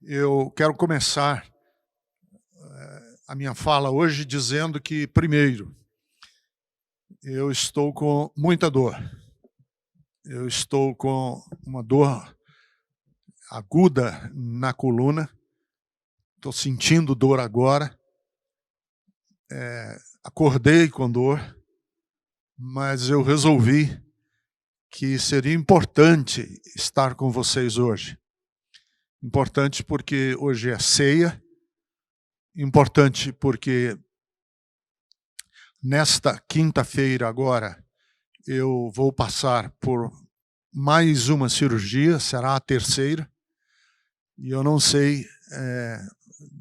Eu quero começar a minha fala hoje dizendo que, primeiro, eu estou com muita dor. Eu estou com uma dor aguda na coluna. Estou sentindo dor agora. Acordei com dor, mas eu resolvi que seria importante estar com vocês hoje. Importante porque hoje é ceia. Importante porque nesta quinta-feira agora eu vou passar por mais uma cirurgia, será a terceira, e eu não sei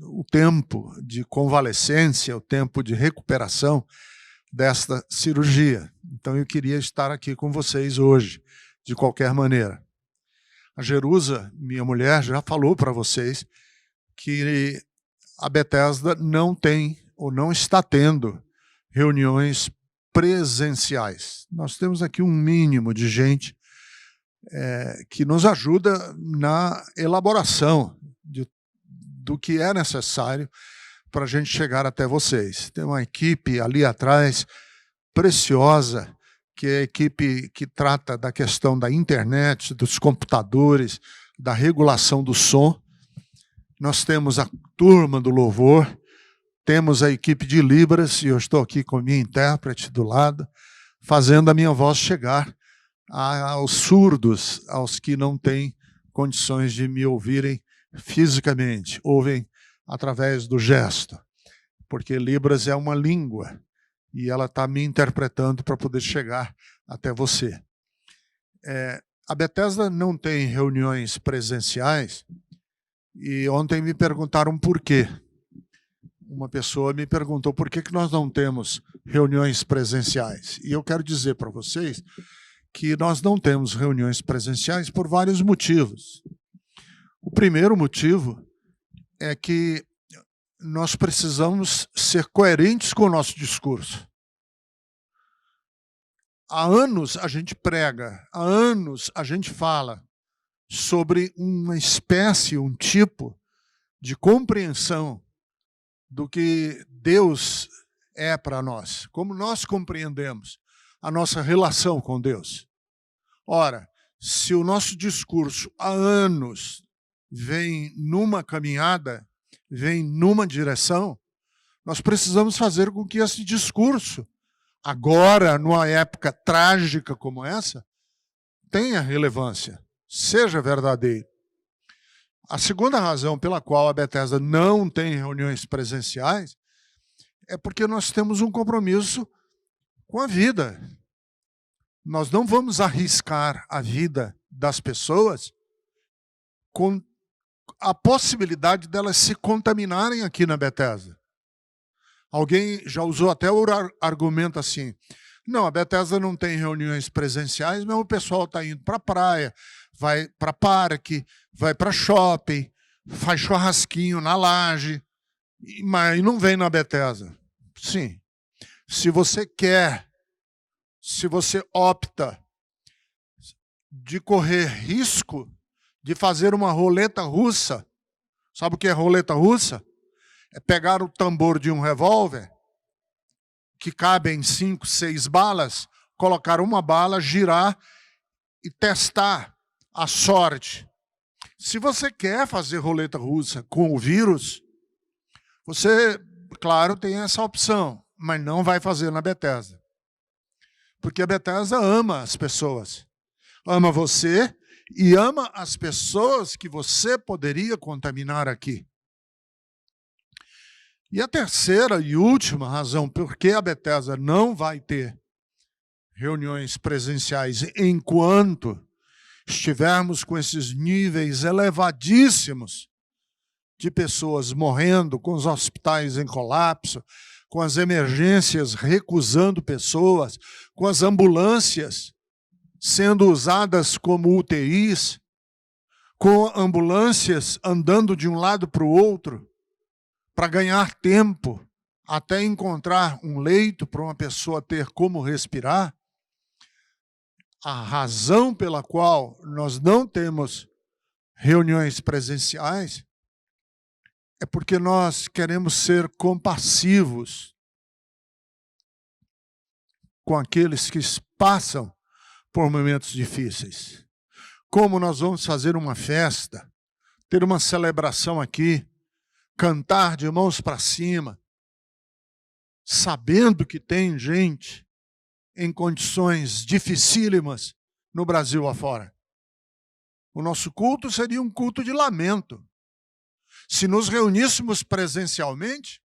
o tempo de convalescência, o tempo de recuperação desta cirurgia. Então eu queria estar aqui com vocês hoje, de qualquer maneira. A Jerusa, minha mulher, já falou para vocês que a Bethesda não tem ou não está tendo reuniões presenciais. Nós temos aqui um mínimo de gente que nos ajuda na elaboração do que é necessário para a gente chegar até vocês. Tem uma equipe ali atrás preciosa, que é a equipe que trata da questão da internet, dos computadores, da regulação do som. Nós temos a turma do louvor, temos a equipe de Libras, e eu estou aqui com a minha intérprete do lado, fazendo a minha voz chegar aos surdos, aos que não têm condições de me ouvirem fisicamente, ouvem através do gesto, porque Libras é uma língua, e ela está me interpretando para poder chegar até você. A Bethesda não tem reuniões presenciais, e ontem me perguntaram por quê. Uma pessoa me perguntou por que nós não temos reuniões presenciais. E eu quero dizer para vocês que nós não temos reuniões presenciais por vários motivos. O primeiro motivo é que nós precisamos ser coerentes com o nosso discurso. Há anos a gente prega, há anos a gente fala sobre uma espécie, um tipo de compreensão do que Deus é para nós, como nós compreendemos a nossa relação com Deus. Ora, se o nosso discurso há anos vem numa caminhada, vem numa direção, nós precisamos fazer com que esse discurso, agora, numa época trágica como essa, tenha relevância, seja verdadeiro. A segunda razão pela qual a Bethesda não tem reuniões presenciais é porque nós temos um compromisso com a vida. Nós não vamos arriscar a vida das pessoas com a possibilidade delas se contaminarem aqui na Bethesda. Alguém já usou até o argumento assim: não, a Bethesda não tem reuniões presenciais, mas o pessoal está indo para a praia, vai para parque, vai para shopping, faz churrasquinho na laje, mas não vem na Bethesda. Sim, se você quer, se você opta de correr risco de fazer uma roleta russa, sabe o que é roleta russa? É pegar o tambor de um revólver, que cabem 5, 6 balas, colocar uma bala, girar e testar a sorte. Se você quer fazer roleta russa com o vírus, você, claro, tem essa opção, mas não vai fazer na Bethesda. Porque a Bethesda ama as pessoas, ama você e ama as pessoas que você poderia contaminar aqui. E a terceira e última razão por que a Bethesda não vai ter reuniões presenciais enquanto estivermos com esses níveis elevadíssimos de pessoas morrendo, com os hospitais em colapso, com as emergências recusando pessoas, com as ambulâncias sendo usadas como UTIs, com ambulâncias andando de um lado para o outro, para ganhar tempo até encontrar um leito para uma pessoa ter como respirar. A razão pela qual nós não temos reuniões presenciais é porque nós queremos ser compassivos com aqueles que passam por momentos difíceis. Como nós vamos fazer uma festa, ter uma celebração aqui, cantar de mãos para cima, sabendo que tem gente em condições dificílimas no Brasil afora. O nosso culto seria um culto de lamento. Se nos reuníssemos presencialmente,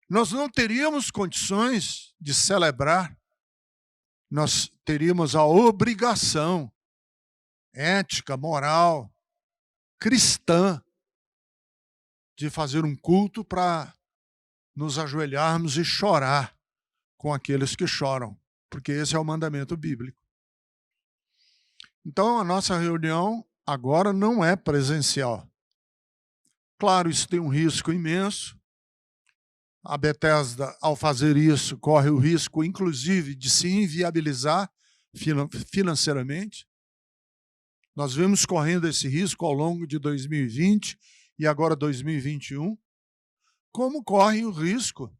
nós não teríamos condições de celebrar. Nós teríamos a obrigação ética, moral, cristã, de fazer um culto para nos ajoelharmos e chorar com aqueles que choram, porque esse é o mandamento bíblico. Então, a nossa reunião agora não é presencial. Claro, isso tem um risco imenso. A Bethesda, ao fazer isso, corre o risco, inclusive, de se inviabilizar financeiramente. Nós vimos correndo esse risco ao longo de 2020 e agora 2021. Como correm o risco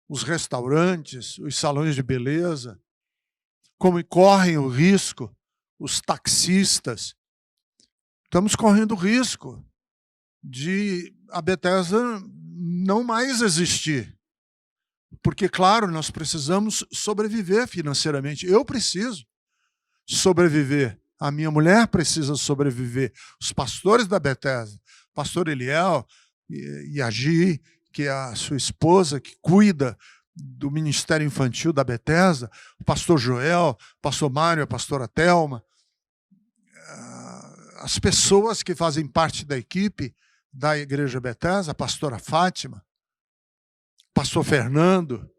os restaurantes, os salões de beleza, como correm o risco os taxistas. Estamos correndo o risco de a Bethesda não mais existir. Porque, claro, nós precisamos sobreviver financeiramente. Eu preciso sobreviver. A minha mulher precisa sobreviver. Os pastores da Bethesda, pastor Eliel e a Gi, que é a sua esposa, que cuida do Ministério Infantil da Bethesda, o pastor Joel, o pastor Mário, a pastora Thelma, as pessoas que fazem parte da equipe da Igreja Bethesda, a pastora Fátima, o pastor Fernando,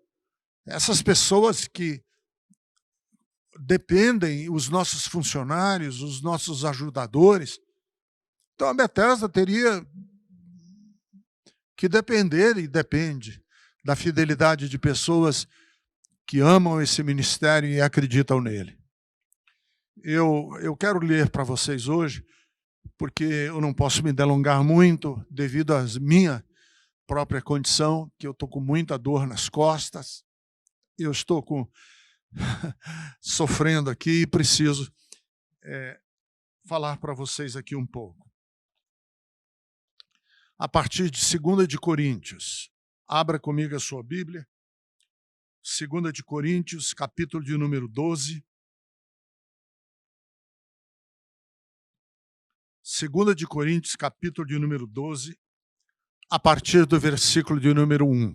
essas pessoas que dependem, os nossos funcionários, os nossos ajudadores. Então a Bethesda teria que depender, e depende, da fidelidade de pessoas que amam esse ministério e acreditam nele. Eu quero ler para vocês hoje, porque eu não posso me delongar muito devido à minha própria condição, que eu estou com muita dor nas costas, eu estou sofrendo aqui e preciso falar para vocês aqui um pouco. A partir de 2 de Coríntios, abra comigo a sua Bíblia, 2 de Coríntios, capítulo de número 12. 2 de Coríntios, capítulo de número 12, a partir do versículo de número 1.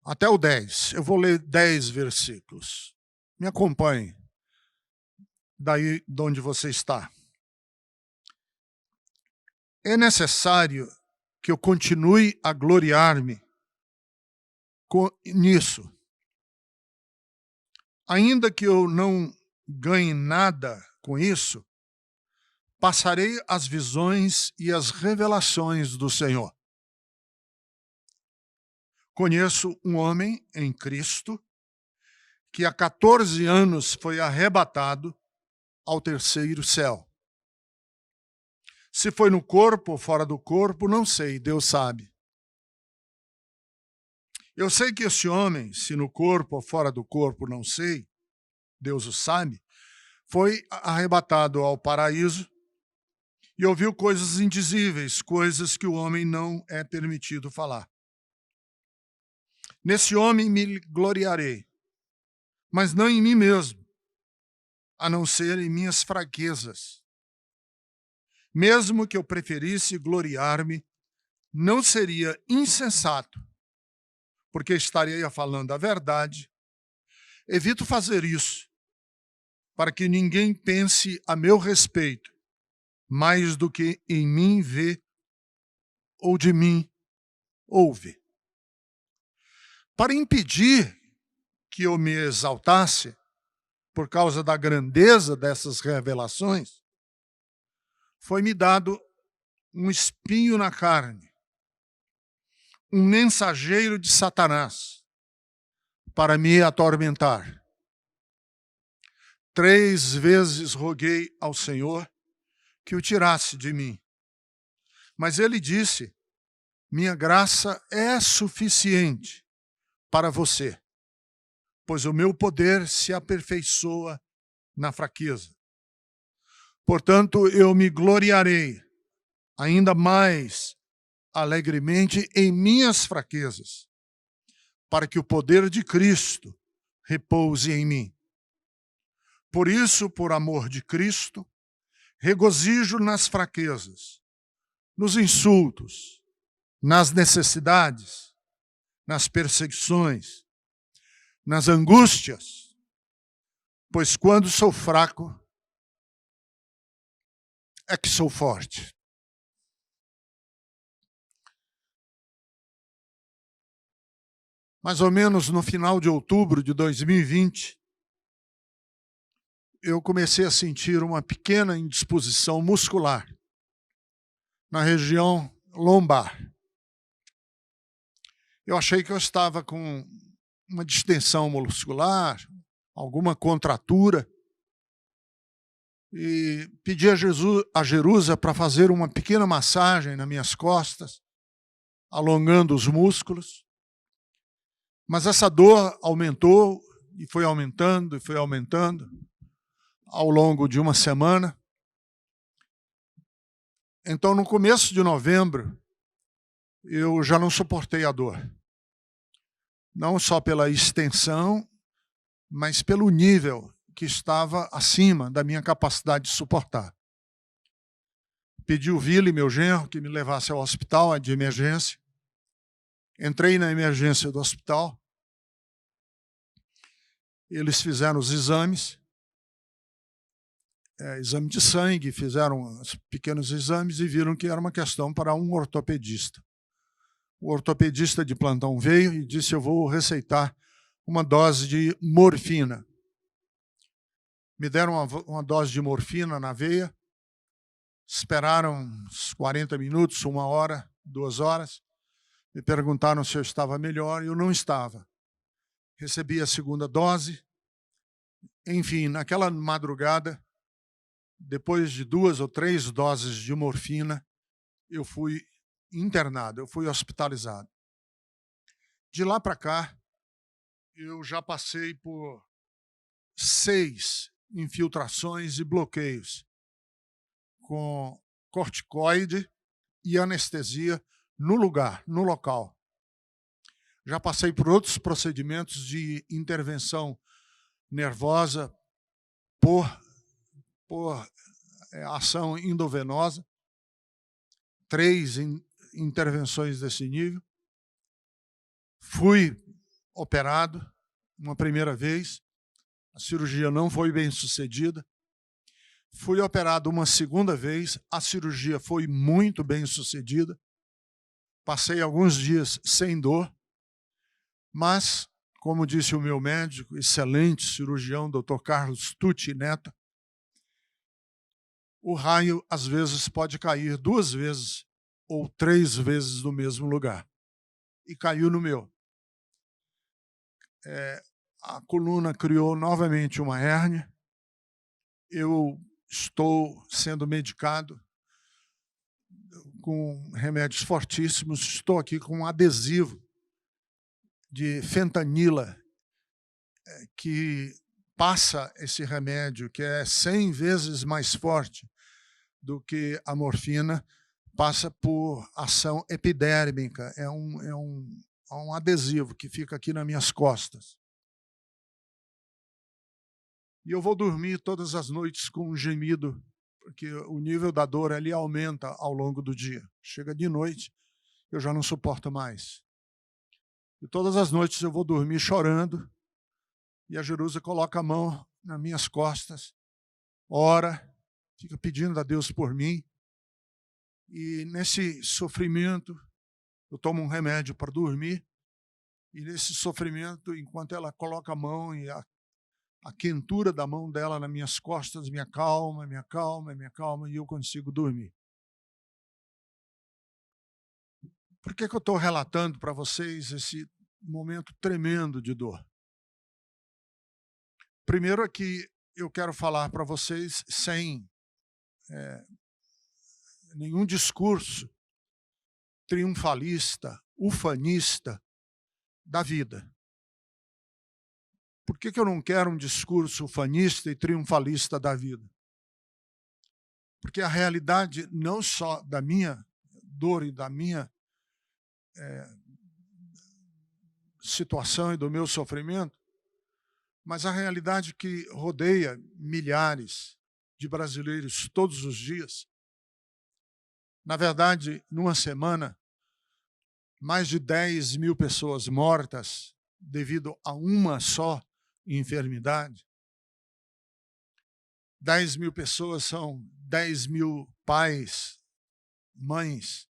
Até o 10. Eu vou ler 10 versículos. Me acompanhe daí de onde você está. É necessário que eu continue a gloriar-me nisso. Ainda que eu não ganhe nada com isso, passarei as visões e as revelações do Senhor. Conheço um homem em Cristo que há 14 anos foi arrebatado ao terceiro céu. Se foi no corpo ou fora do corpo, não sei, Deus sabe. Eu sei que esse homem, se no corpo ou fora do corpo, não sei, Deus o sabe, foi arrebatado ao paraíso e ouviu coisas indizíveis, coisas que o homem não é permitido falar. Nesse homem me gloriarei, mas não em mim mesmo, a não ser em minhas fraquezas. Mesmo que eu preferisse gloriar-me, não seria insensato, porque estaria falando a verdade. Evito fazer isso, para que ninguém pense a meu respeito mais do que em mim vê ou de mim ouve. Para impedir que eu me exaltasse por causa da grandeza dessas revelações, foi-me dado um espinho na carne, um mensageiro de Satanás, para me atormentar. 3 vezes roguei ao Senhor que o tirasse de mim. Mas ele disse: minha graça é suficiente para você, pois o meu poder se aperfeiçoa na fraqueza. Portanto, eu me gloriarei ainda mais alegremente em minhas fraquezas, para que o poder de Cristo repouse em mim. Por isso, por amor de Cristo, regozijo nas fraquezas, nos insultos, nas necessidades, nas perseguições, nas angústias, pois quando sou fraco, é que sou forte. Mais ou menos no final de outubro de 2020, eu comecei a sentir uma pequena indisposição muscular na região lombar. Eu achei que eu estava com uma distensão muscular, alguma contratura, e pedi a Jerusa para fazer uma pequena massagem nas minhas costas, alongando os músculos. Mas essa dor aumentou e foi aumentando e foi aumentando ao longo de uma semana. Então, no começo de novembro, eu já não suportei a dor. Não só pela extensão, mas pelo nível que estava acima da minha capacidade de suportar. Pedi o Vili, meu genro, que me levasse ao hospital de emergência. Entrei na emergência do hospital. Eles fizeram os exames, exame de sangue, fizeram os pequenos exames e viram que era uma questão para um ortopedista. O ortopedista de plantão veio e disse: eu vou receitar uma dose de morfina. Me deram uma dose de morfina na veia, esperaram uns 40 minutos, 1 hora, 2 horas, me perguntaram se eu estava melhor e eu não estava. Recebi a segunda dose. Enfim, naquela madrugada, depois de 2 ou 3 doses de morfina, eu fui internado, eu fui hospitalizado. De lá para cá, eu já passei por 6 infiltrações e bloqueios com corticoide e anestesia no local. Já passei por outros procedimentos de intervenção nervosa por ação endovenosa, 3 intervenções desse nível. Fui operado uma primeira vez, a cirurgia não foi bem sucedida. Fui operado uma segunda vez, a cirurgia foi muito bem sucedida. Passei alguns dias sem dor, mas, como disse o meu médico, excelente cirurgião, Dr. Carlos Tucci Neto, o raio, às vezes, pode cair 2 vezes ou 3 vezes no mesmo lugar. E caiu no meu. A coluna criou novamente uma hérnia. Eu estou sendo medicado com remédios fortíssimos. Estou aqui com um adesivo de fentanila que passa esse remédio, que é 100 vezes mais forte do que a morfina, passa por ação epidérmica. É um adesivo que fica aqui nas minhas costas. E eu vou dormir todas as noites com um gemido, porque o nível da dor ali aumenta ao longo do dia. Chega de noite, eu já não suporto mais. E todas as noites eu vou dormir chorando, e a Jerusa coloca a mão nas minhas costas, ora, fica pedindo a Deus por mim. E nesse sofrimento, eu tomo um remédio para dormir, e nesse sofrimento, enquanto ela coloca a mão e a quentura da mão dela nas minhas costas me acalma, me acalma, me acalma, e eu consigo dormir. Por que eu estou relatando para vocês esse momento tremendo de dor? Primeiro é que eu quero falar para vocês sem nenhum discurso triunfalista, ufanista da vida. Por que eu não quero um discurso ufanista e triunfalista da vida? Porque a realidade não só da minha dor e da minha situação e do meu sofrimento, mas a realidade que rodeia milhares de brasileiros todos os dias. Na verdade, numa semana, mais de 10 mil pessoas mortas devido a uma só enfermidade. 10 mil pessoas são 10 mil pais, mães.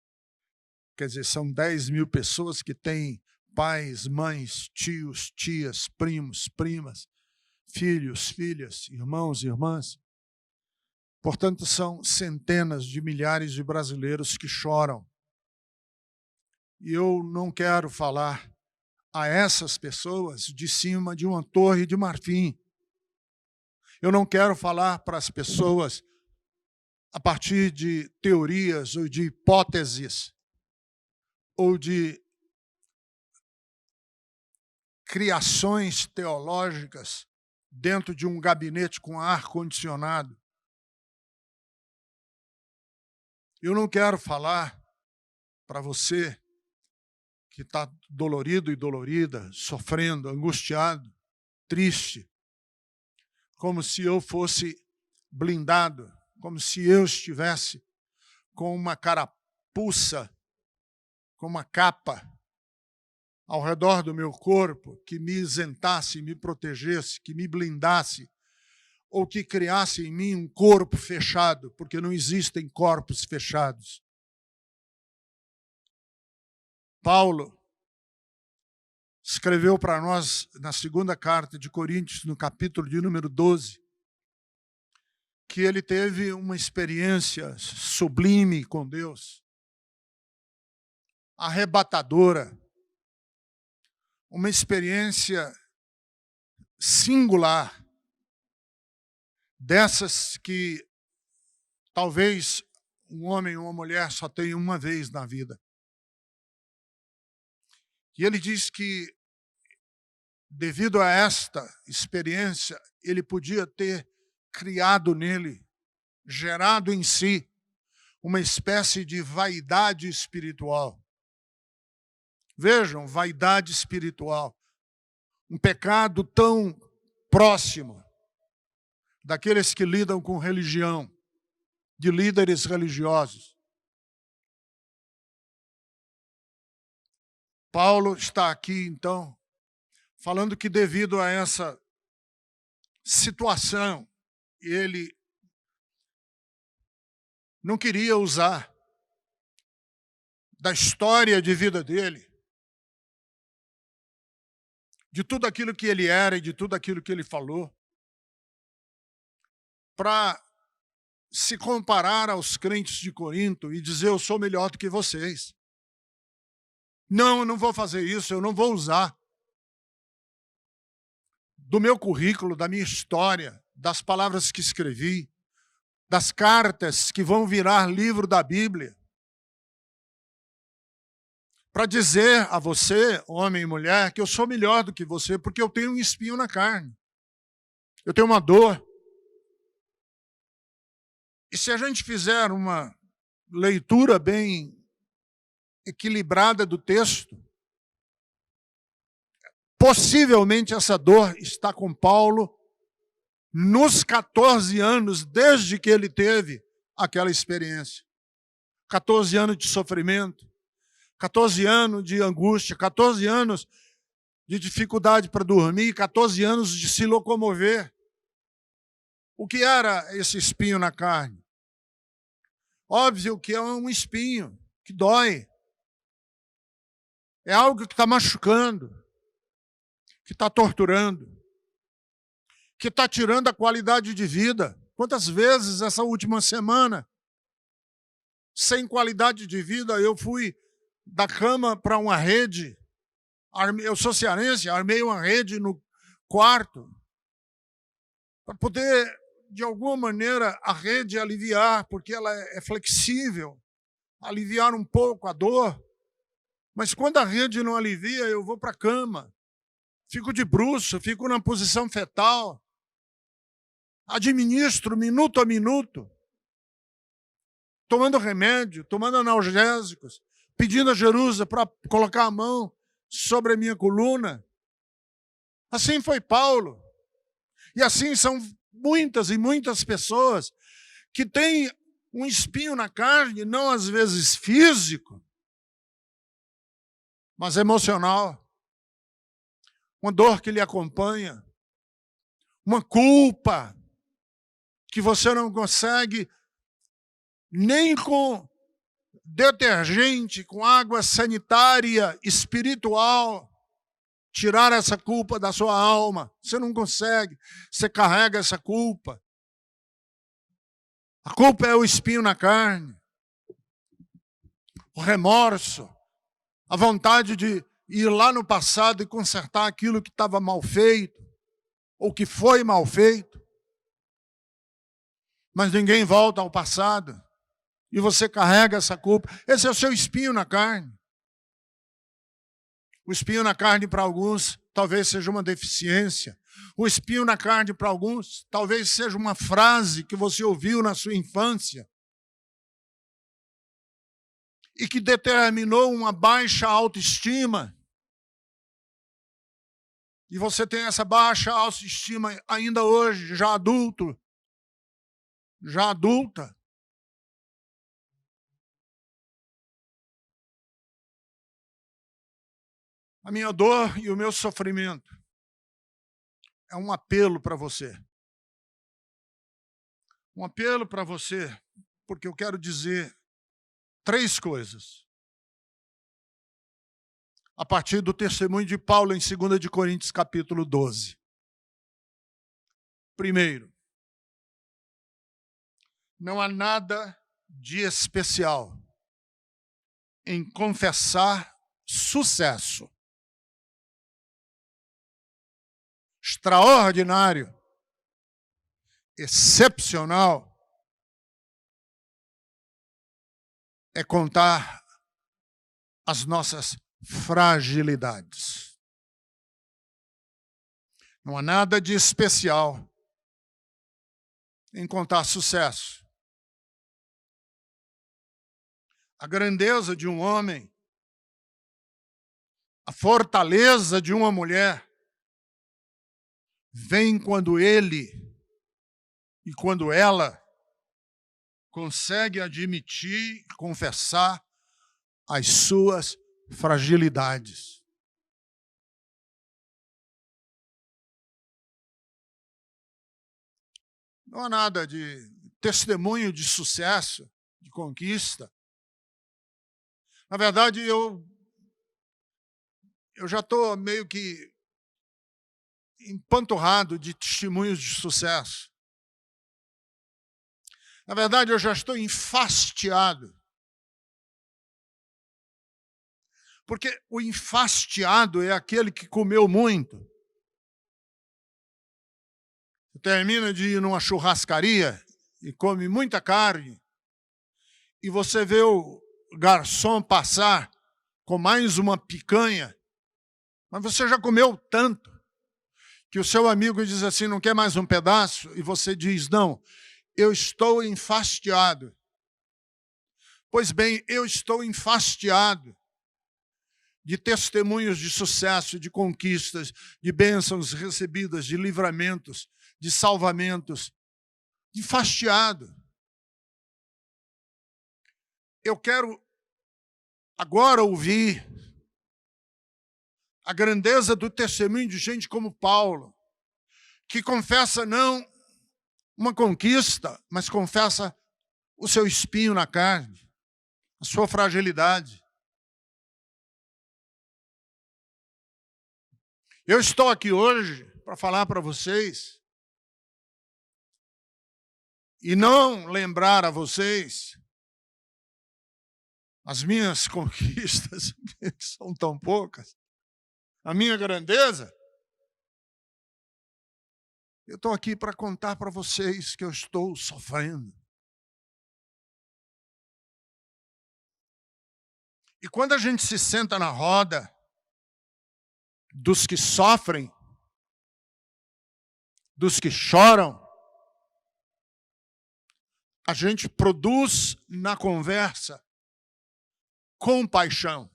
Quer dizer, são 10 mil pessoas que têm pais, mães, tios, tias, primos, primas, filhos, filhas, irmãos, irmãs. Portanto, são centenas de milhares de brasileiros que choram. E eu não quero falar a essas pessoas de cima de uma torre de marfim. Eu não quero falar para as pessoas a partir de teorias ou de hipóteses ou de criações teológicas dentro de um gabinete com ar-condicionado. Eu não quero falar para você que está dolorido e dolorida, sofrendo, angustiado, triste, como se eu fosse blindado, como se eu estivesse com uma carapuça, com uma capa ao redor do meu corpo que me isentasse, me protegesse, que me blindasse, ou que criasse em mim um corpo fechado, porque não existem corpos fechados. Paulo escreveu para nós na segunda carta de Coríntios, no capítulo de número 12, que ele teve uma experiência sublime com Deus, arrebatadora, uma experiência singular, dessas que talvez um homem ou uma mulher só tenha uma vez na vida. E ele diz que, devido a esta experiência, ele podia ter criado nele, gerado em si, uma espécie de vaidade espiritual. Vejam, vaidade espiritual. Um pecado tão próximo daqueles que lidam com religião, de líderes religiosos. Paulo está aqui, então, falando que devido a essa situação, ele não queria usar da história de vida dele, de tudo aquilo que ele era e de tudo aquilo que ele falou, para se comparar aos crentes de Corinto e dizer: eu sou melhor do que vocês. Não, eu não vou fazer isso, eu não vou usar do meu currículo, da minha história, das palavras que escrevi, das cartas que vão virar livro da Bíblia, para dizer a você, homem e mulher, que eu sou melhor do que você, porque eu tenho um espinho na carne. Eu tenho uma dor. E se a gente fizer uma leitura bem equilibrada do texto, possivelmente essa dor está com Paulo nos 14 anos desde que ele teve aquela experiência. 14 anos de sofrimento, 14 anos de angústia, 14 anos de dificuldade para dormir, 14 anos de se locomover. O que era esse espinho na carne? Óbvio que é um espinho que dói. É algo que está machucando, que está torturando, que está tirando a qualidade de vida. Quantas vezes essa última semana, sem qualidade de vida, eu fui da cama para uma rede. Eu sou cearense, armei uma rede no quarto para poder de alguma maneira, a rede aliviar, porque ela é flexível, aliviar um pouco a dor. Mas quando a rede não alivia, eu vou para a cama, fico de bruço, fico na posição fetal, administro minuto a minuto, tomando remédio, tomando analgésicos, pedindo a Jerusa para colocar a mão sobre a minha coluna. Assim foi Paulo. E assim são muitas e muitas pessoas que têm um espinho na carne, não às vezes físico, mas emocional. Uma dor que lhe acompanha, uma culpa que você não consegue nem com detergente, com água sanitária, espiritual, tirar essa culpa da sua alma. Você não consegue, você carrega essa culpa. A culpa é o espinho na carne, o remorso, a vontade de ir lá no passado e consertar aquilo que estava mal feito, ou que foi mal feito. Mas ninguém volta ao passado. E você carrega essa culpa. Esse é o seu espinho na carne. O espinho na carne para alguns talvez seja uma deficiência. O espinho na carne para alguns talvez seja uma frase que você ouviu na sua infância e que determinou uma baixa autoestima. E você tem essa baixa autoestima ainda hoje, já adulto, já adulta. A minha dor e o meu sofrimento é um apelo para você. Um apelo para você, porque eu quero dizer 3 coisas. A partir do testemunho de Paulo em 2 de Coríntios, capítulo 12. Primeiro, não há nada de especial em confessar sucesso. Extraordinário, excepcional, é contar as nossas fragilidades. Não há nada de especial em contar sucesso. A grandeza de um homem, a fortaleza de uma mulher, vem quando ele e quando ela consegue admitir, confessar as suas fragilidades. Não há nada de testemunho de sucesso, de conquista. Na verdade, eu já estou meio que empanturrado de testemunhos de sucesso. Na verdade, eu já estou enfastiado. Porque o enfastiado é aquele que comeu muito. Você termina de ir numa churrascaria e come muita carne, e você vê o garçom passar com mais uma picanha, mas você já comeu tanto que o seu amigo diz assim, não quer mais um pedaço? E você diz, não, eu estou enfastiado. Pois bem, eu estou enfastiado de testemunhos de sucesso, de conquistas, de bênçãos recebidas, de livramentos, de salvamentos. Enfastiado. Eu quero agora ouvir a grandeza do testemunho de gente como Paulo, que confessa não uma conquista, mas confessa o seu espinho na carne, a sua fragilidade. Eu estou aqui hoje para falar para vocês e não lembrar a vocês as minhas conquistas, que são tão poucas, a minha grandeza. Eu estou aqui para contar para vocês que eu estou sofrendo. E quando a gente se senta na roda dos que sofrem, dos que choram, a gente produz na conversa compaixão.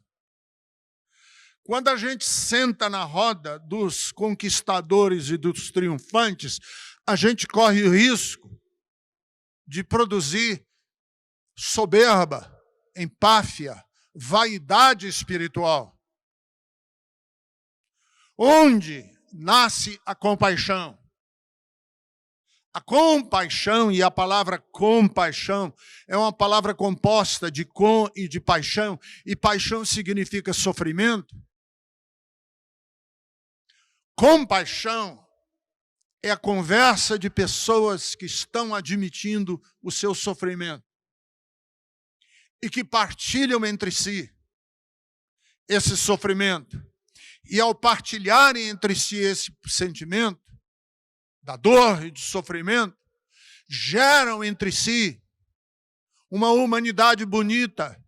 Quando a gente senta na roda dos conquistadores e dos triunfantes, a gente corre o risco de produzir soberba, empáfia, vaidade espiritual. Onde nasce a compaixão? A compaixão, e a palavra compaixão é uma palavra composta de com e de paixão, e paixão significa sofrimento. Compaixão é a conversa de pessoas que estão admitindo o seu sofrimento e que partilham entre si esse sofrimento. E ao partilharem entre si esse sentimento, da dor e do sofrimento, geram entre si uma humanidade bonita,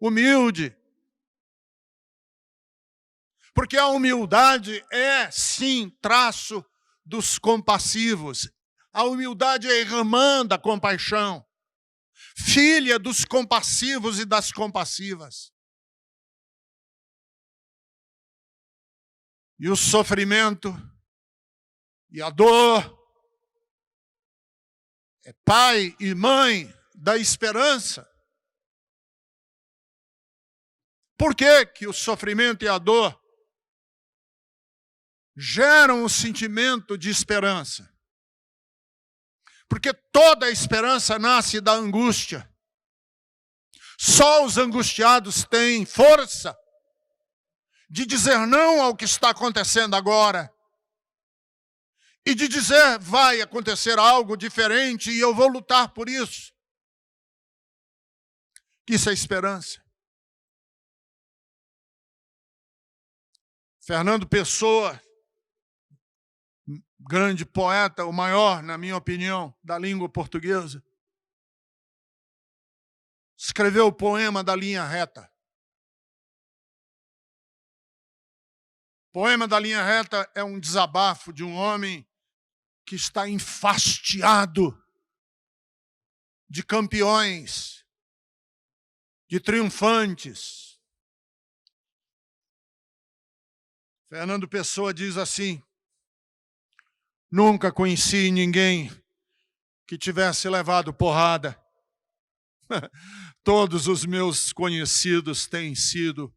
humilde. Porque a humildade é, sim, traço dos compassivos. A humildade é irmã da compaixão, filha dos compassivos e das compassivas. E o sofrimento e a dor é pai e mãe da esperança. Por que que o sofrimento e a dor geram o sentimento de esperança? Porque toda a esperança nasce da angústia. Só os angustiados têm força de dizer não ao que está acontecendo agora. E de dizer, vai acontecer algo diferente e eu vou lutar por isso. Isso é esperança. Fernando Pessoa, grande poeta, o maior, na minha opinião, da língua portuguesa, escreveu o poema da linha reta. O poema da linha reta é um desabafo de um homem que está enfastiado de campeões, de triunfantes. Fernando Pessoa diz assim: nunca conheci ninguém que tivesse levado porrada. Todos os meus conhecidos têm sido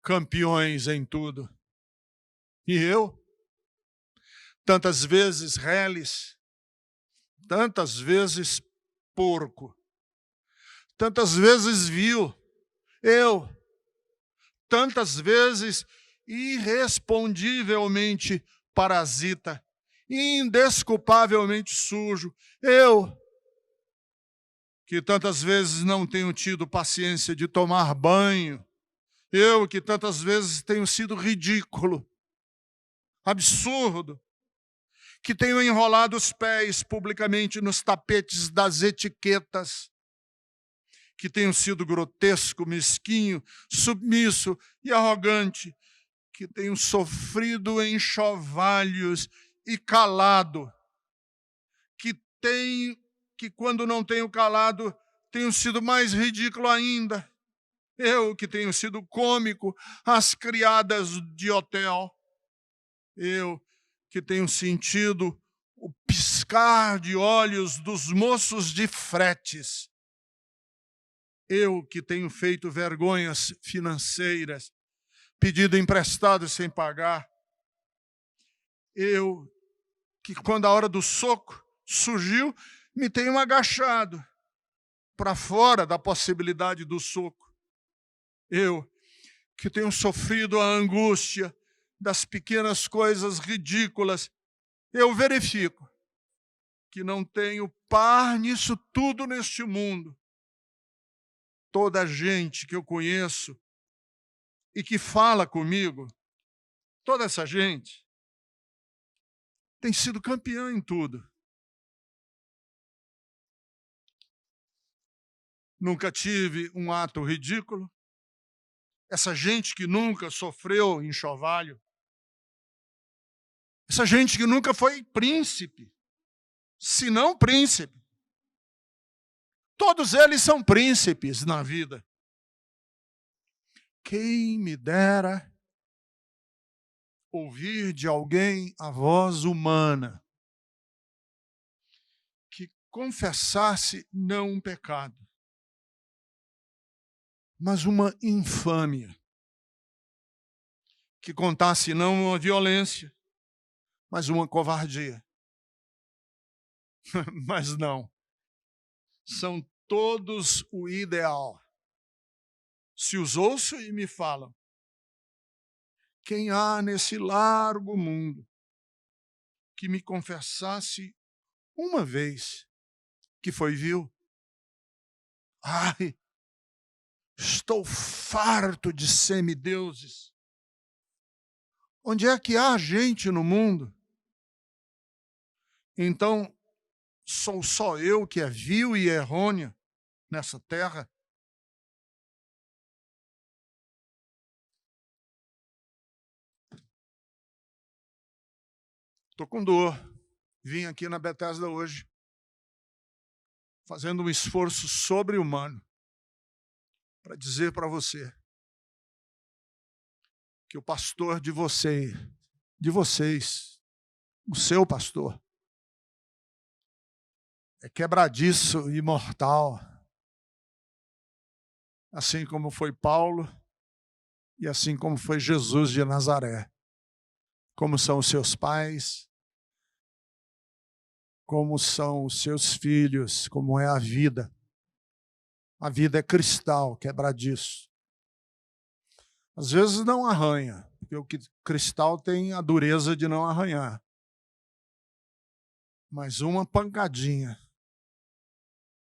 campeões em tudo. E eu? Tantas vezes reles, tantas vezes porco, tantas vezes vil, eu, tantas vezes irrespondivelmente parasita, indesculpavelmente sujo, eu, que tantas vezes não tenho tido paciência de tomar banho, eu que tantas vezes tenho sido ridículo, absurdo, que tenho enrolado os pés publicamente nos tapetes das etiquetas, que tenho sido grotesco, mesquinho, submisso e arrogante, que tenho sofrido enxovalhos e calado, que quando não tenho calado, tenho sido mais ridículo ainda. Eu que tenho sido cômico às criadas de hotel. Eu que tenho sentido o piscar de olhos dos moços de fretes. Eu que tenho feito vergonhas financeiras, pedido emprestado sem pagar. Eu que, quando a hora do soco surgiu, me tenho agachado para fora da possibilidade do soco. Eu que tenho sofrido a angústia das pequenas coisas ridículas, eu verifico que não tenho par nisso tudo neste mundo. Toda a gente que eu conheço e que fala comigo, toda essa gente tem sido campeã em tudo. Nunca tive um ato ridículo. Essa gente que nunca sofreu enxovalho. Essa gente que nunca foi príncipe, se não príncipe. Todos eles são príncipes na vida. Quem me dera ouvir de alguém a voz humana que confessasse não um pecado, mas uma infâmia, que contasse não uma violência, mas uma covardia. Mas não. São todos o ideal. Se os ouço e me falam, quem há nesse largo mundo que me confessasse uma vez que foi vil? Ai, estou farto de semideuses. Onde é que há gente no mundo? Então, sou só eu que é vil e errônea nessa terra? Estou com dor. Vim aqui na Bethesda hoje, fazendo um esforço sobre-humano para dizer para você que o pastor de vocês, o seu pastor, é quebradiço e mortal, assim como foi Paulo e assim como foi Jesus de Nazaré. Como são os seus pais, como são os seus filhos, como é a vida. A vida é cristal, quebradiço. Às vezes não arranha, porque o cristal tem a dureza de não arranhar. Mas uma pancadinha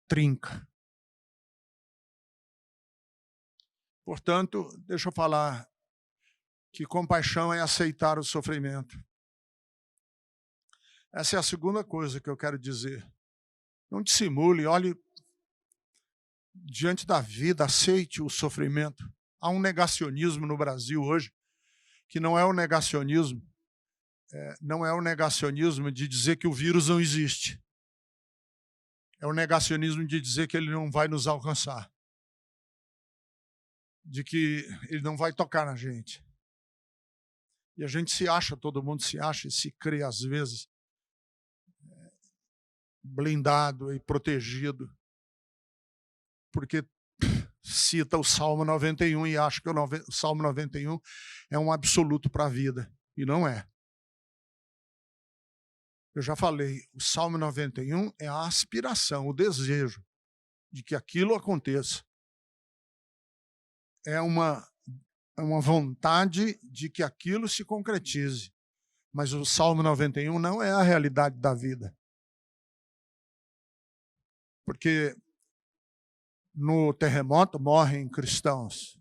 trinca. Portanto, deixa eu falar que compaixão é aceitar o sofrimento. Essa é a segunda coisa que eu quero dizer. Não dissimule, olhe diante da vida, aceite o sofrimento. Há um negacionismo no Brasil hoje, que não é o negacionismo, de dizer que o vírus não existe. É o negacionismo de dizer que ele não vai nos alcançar. De que ele não vai tocar na gente. E a gente se acha, todo mundo se acha e se crê às vezes blindado e protegido, porque cita o Salmo 91 e acha que o Salmo 91 é um absoluto para a vida, e não é. Eu já falei, o Salmo 91 é a aspiração, o desejo de que aquilo aconteça. É uma vontade de que aquilo se concretize. Mas o Salmo 91 não é a realidade da vida. Porque no terremoto morrem cristãos.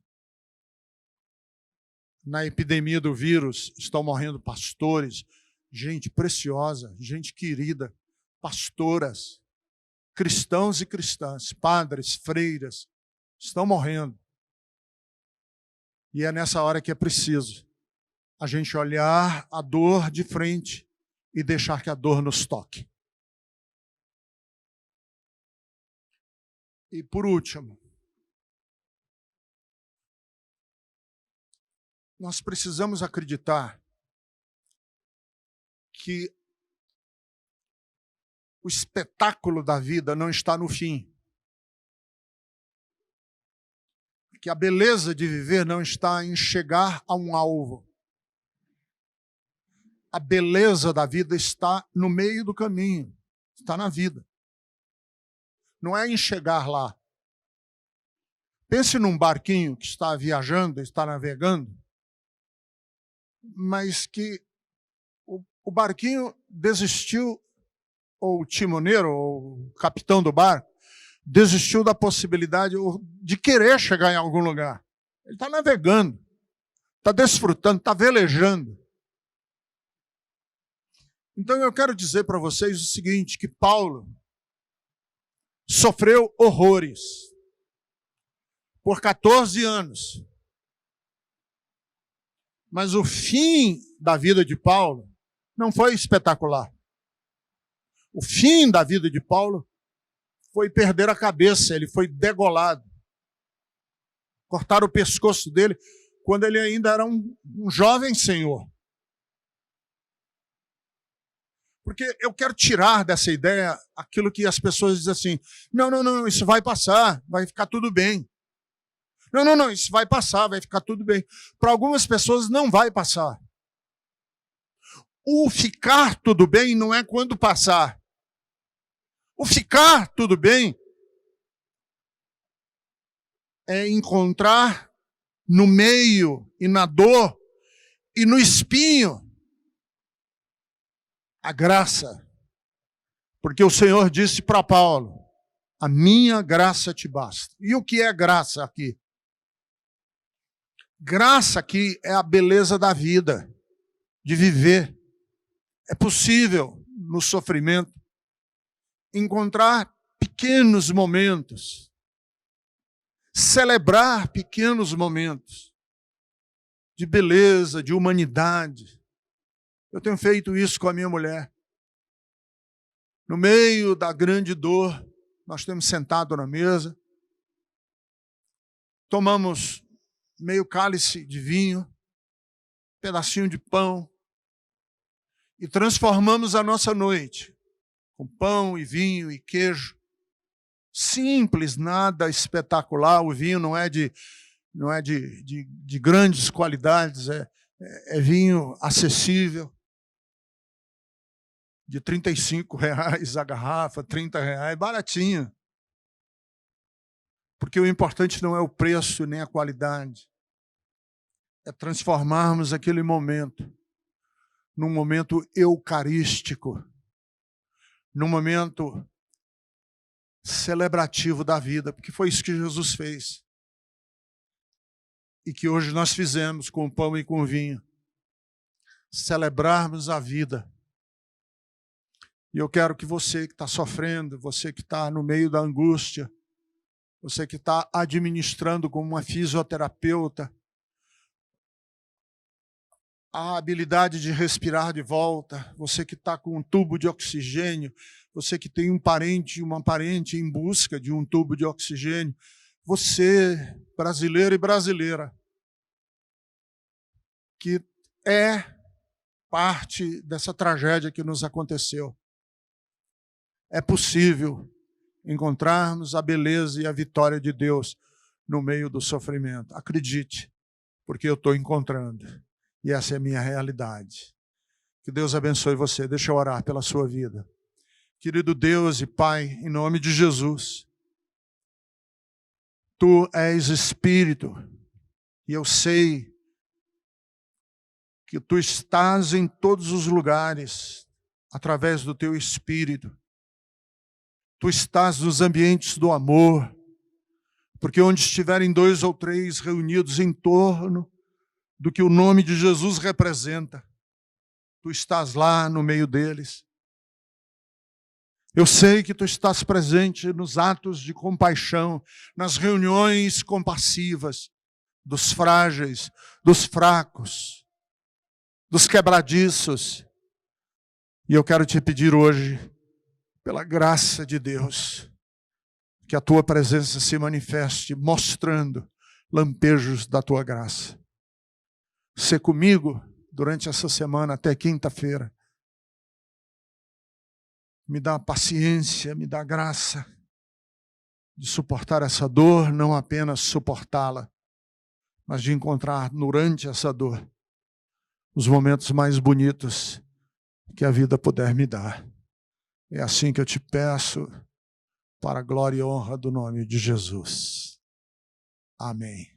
Na epidemia do vírus estão morrendo pastores, gente preciosa, gente querida, pastoras, cristãos e cristãs, padres, freiras, estão morrendo. E é nessa hora que é preciso a gente olhar a dor de frente e deixar que a dor nos toque. E por último, nós precisamos acreditar que o espetáculo da vida não está no fim. Que a beleza de viver não está em chegar a um alvo. A beleza da vida está no meio do caminho, está na vida. Não é em chegar lá. Pense num barquinho que está viajando, está navegando, mas que o barquinho desistiu, ou o timoneiro, ou o capitão do barco, desistiu da possibilidade de querer chegar em algum lugar. Ele está navegando, está desfrutando, está velejando. Então eu quero dizer para vocês o seguinte, que Paulo sofreu horrores por 14 anos. Mas o fim da vida de Paulo não foi espetacular. O fim da vida de Paulo foi perder a cabeça, ele foi degolado. Cortaram o pescoço dele quando ele ainda era um jovem senhor. Porque eu quero tirar dessa ideia aquilo que as pessoas dizem assim, não, isso vai passar, vai ficar tudo bem. Não, isso vai passar, vai ficar tudo bem. Para algumas pessoas não vai passar. O ficar tudo bem não é quando passar. O ficar tudo bem é encontrar no meio e na dor e no espinho a graça. Porque o Senhor disse para Paulo, a minha graça te basta. E o que é graça aqui? Graça aqui é a beleza da vida, de viver. É possível, no sofrimento, encontrar pequenos momentos, celebrar pequenos momentos de beleza, de humanidade. Eu tenho feito isso com a minha mulher. No meio da grande dor, nós temos sentado na mesa, tomamos meio cálice de vinho, pedacinho de pão, e transformamos a nossa noite com pão e vinho e queijo. Simples, nada espetacular. O vinho não é de grandes qualidades, é vinho acessível. De R$35 a garrafa, R$30, baratinho. Porque o importante não é o preço nem a qualidade. É transformarmos aquele momento num momento eucarístico, num momento celebrativo da vida, porque foi isso que Jesus fez. E que hoje nós fizemos com o pão e com o vinho. Celebrarmos a vida. E eu quero que você que está sofrendo, você que está no meio da angústia, você que está administrando como uma fisioterapeuta, a habilidade de respirar de volta, você que está com um tubo de oxigênio, você que tem um parente, uma parente em busca de um tubo de oxigênio, você, brasileiro e brasileira, que é parte dessa tragédia que nos aconteceu. É possível encontrarmos a beleza e a vitória de Deus no meio do sofrimento. Acredite, porque eu estou encontrando. E essa é a minha realidade. Que Deus abençoe você. Deixa eu orar pela sua vida. Querido Deus e Pai, em nome de Jesus, Tu és Espírito, e eu sei que Tu estás em todos os lugares, através do Teu Espírito. Tu estás nos ambientes do amor, porque onde estiverem 2 ou 3 reunidos em torno do que o nome de Jesus representa, Tu estás lá no meio deles. Eu sei que Tu estás presente nos atos de compaixão, nas reuniões compassivas dos frágeis, dos fracos, dos quebradiços. E eu quero te pedir hoje, pela graça de Deus, que a Tua presença se manifeste, mostrando lampejos da Tua graça. Sê comigo durante essa semana até quinta-feira. Me dá paciência, me dá graça de suportar essa dor, não apenas suportá-la, mas de encontrar durante essa dor os momentos mais bonitos que a vida puder me dar. É assim que eu te peço, para a glória e honra do nome de Jesus. Amém.